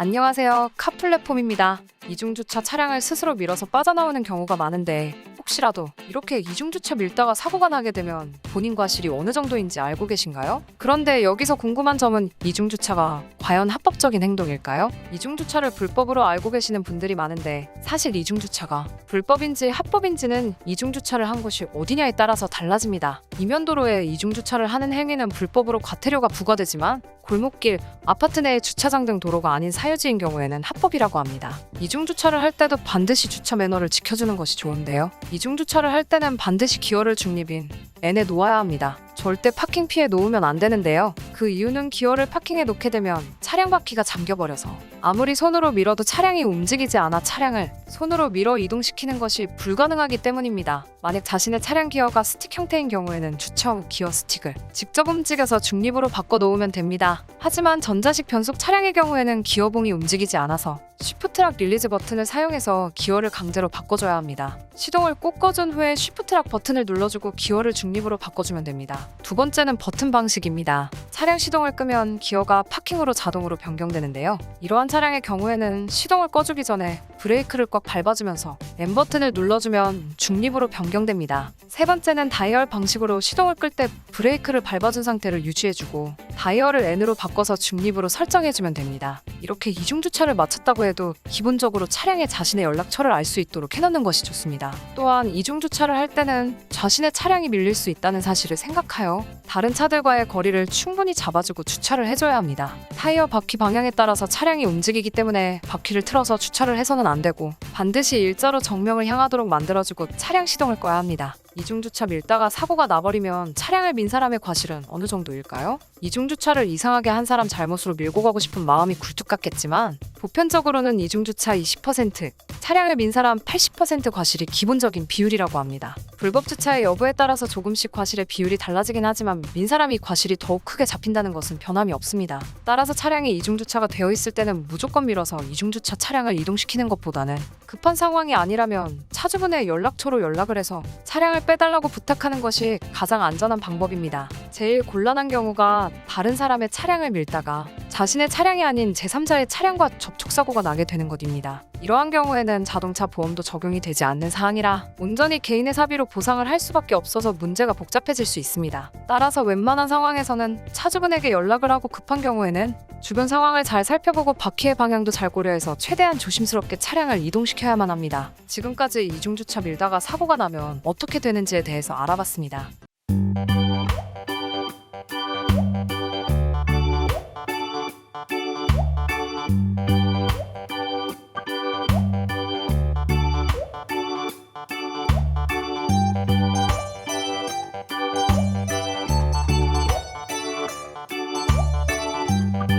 안녕하세요. 카플랫폼입니다. 이중주차 차량을 스스로 밀어서 빠져나오는 경우가 많은데 혹시라도 이렇게 이중주차 밀다가 사고가 나게 되면 본인 과실이 어느 정도인지 알고 계신가요? 그런데 여기서 궁금한 점은 이중주차가 과연 합법적인 행동일까요? 이중주차를 불법으로 알고 계시는 분들이 많은데 사실 이중주차가 불법인지 합법인지는 이중주차를 한 곳이 어디냐에 따라서 달라집니다. 이면도로에 이중주차를 하는 행위는 불법으로 과태료가 부과되지만 골목길, 아파트 내의 주차장 등 도로가 아닌 사유지인 경우에는 합법이라고 합니다. 이중주차를 할 때도 반드시 주차 매너를 지켜주는 것이 좋은데요. 이중주차를 할 때는 반드시 기어를 중립인 N에 놓아야 합니다. 절대 파킹 피해 놓으면 안 되는데요. 그 이유는 기어를 파킹에 놓게 되면 차량 바퀴가 잠겨버려서 아무리 손으로 밀어도 차량이 움직이지 않아 차량을 손으로 밀어 이동시키는 것이 불가능하기 때문입니다. 만약 자신의 차량 기어가 스틱 형태인 경우에는 주차 후 기어 스틱을 직접 움직여서 중립으로 바꿔 놓으면 됩니다. 하지만 전자식 변속 차량의 경우에는 기어봉이 움직이지 않아서 쉬프트락 릴리즈 버튼을 사용해서 기어를 강제로 바꿔줘야 합니다. 시동을 꼭 꺼준 후에 쉬프트락 버튼을 눌러주고 기어를 중립으로 바꿔주면 됩니다. 두 번째는 버튼 방식입니다. 차량 시동을 끄면 기어가 파킹으로 자동으로 변경되는데요. 이러한 차량의 경우에는 시동을 꺼주기 전에 브레이크를 꽉 밟아주면서 N 버튼을 눌러주면 중립으로 변경됩니다. 세 번째는 다이얼 방식으로 시동을 끌 때 브레이크를 밟아준 상태를 유지해주고 다이얼을 N으로 바꿔서 중립으로 설정해주면 됩니다. 이렇게 이중주차를 마쳤다고 해도 기본적으로 차량의 자신의 연락처를 알 수 있도록 해놓는 것이 좋습니다. 또한 이중주차를 할 때는 자신의 차량이 밀릴 수 있다는 사실을 생각하여 다른 차들과의 거리를 충분히 잡아주고 주차를 해줘야 합니다. 타이어 바퀴 방향에 따라서 차량이 움직이기 때문에 바퀴를 틀어서 주차를 해서는 안 되고 반드시 일자로 정명을 향하도록 만들어주고 차량 시동을 꺼야 합니다. 이중주차 밀다가 사고가 나버리면 차량을 민 사람의 과실은 어느 정도일까요? 이중주차를 이상하게 한 사람 잘못으로 밀고 가고 싶은 마음이 굴뚝 같겠지만 보편적으로는 이중주차 20%, 차량을 민 사람 80% 과실이 기본적인 비율이라고 합니다. 불법 주차의 여부에 따라서 조금씩 과실의 비율이 달라지긴 하지만 민 사람이 과실이 더욱 크게 잡힌다는 것은 변함이 없습니다. 따라서 차량이 이중주차가 되어 있을 때는 무조건 밀어서 이중주차 차량을 이동시키는 것보다는 급한 상황이 아니라면 차주분의 연락처로 연락을 해서 차량을 빼달라고 부탁하는 것이 가장 안전한 방법입니다. 제일 곤란한 경우가 다른 사람의 차량을 밀다가 자신의 차량이 아닌 제3자의 차량과 접촉사고가 나게 되는 것입니다. 이러한 경우에는 자동차 보험도 적용이 되지 않는 사항이라 온전히 개인의 사비로 보상을 할 수밖에 없어서 문제가 복잡해질 수 있습니다. 따라서 웬만한 상황에서는 차주분에게 연락을 하고 급한 경우에는 주변 상황을 잘 살펴보고 바퀴의 방향도 잘 고려해서 최대한 조심스럽게 차량을 이동시켜야만 합니다. 지금까지 이중주차 밀다가 사고가 나면 어떻게 되는지에 대해서 알아봤습니다.